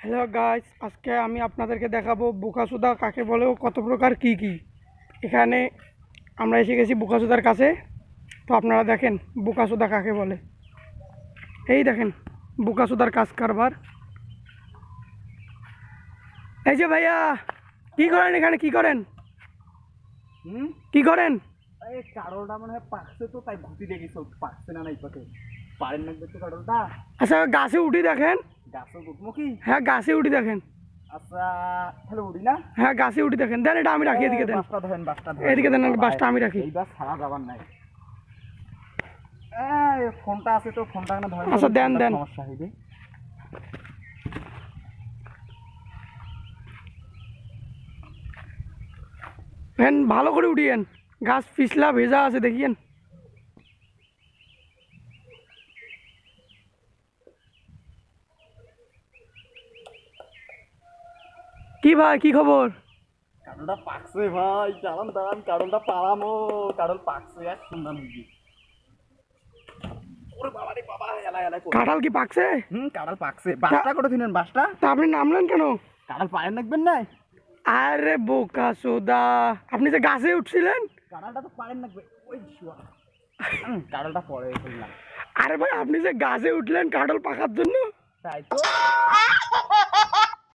Hello guys, আজকে আমি আপনাদেরকে দেখাবো বোকাচোদা কাকে বলে ও কত প্রকার কি কি। এখানে আমরা এসে গেছি বোকাচোদার কাছে। তো আপনারা দেখেন বোকাচোদা কাকে বলে। এই দেখেন বোকাচোদার কাজ কারবার। এই যে ভাইয়া, কি করেন এখানে? কি করেন? কি করেন? এই কারোটা মনে হয় পাকছে, তো তাই ঘুটি দেখেছ পাকছে না নাই পাকে পারেন না তো কারোটা। আচ্ছা গাছে উঠি দেখেন। গাছ উঠবো কি? হ্যাঁ গাছে উঠি দেখেন। আচ্ছা তাহলে উঠি না। হ্যাঁ গাছে উঠি দেখেন। দেন এটা আমি রাখি, এদিকে দেন। বাসটা ধরেন, বাসটা ধরেন, এদিকে দেন, বাসটা আমি রাখি। এই বাস ছাড়া যাবার নাই। এই ফোনটা আছে তো, ফোনটা না ধরেন। আচ্ছা দেন দেন। সমস্যা হইবে। দেন ভালো করে উঠিয়েন। গাছ পিছলা ভেজা আছে দেখিয়েন। কি ভাই, কি খবর? কারোটা পাকছে ভাই, দাঁড়ান দাঁড়ান, কারোটা পালামো। কারোল পাকছে, এক সুন্দর হইবে। ওরে বাবা রে বাবা, এলাই এলাই পড়ে। কাঁঠাল কি পাকছে? কারোল পাকছে। বাসটা করে দিলেন, বাসটা। তা আপনি নামলেন কেন? কারোল পারেন রাখবেন না। আরে বোকা সোদা, আপনি যে গাছে উঠছিলেন। কারোলটা তো পারেন রাখবে। ওই শুয়া কারোলটা পরে ফেললাম। আরে ভাই, আপনি যে গাছে উঠলেন কাঁঠাল পাকার জন্য। তাই তো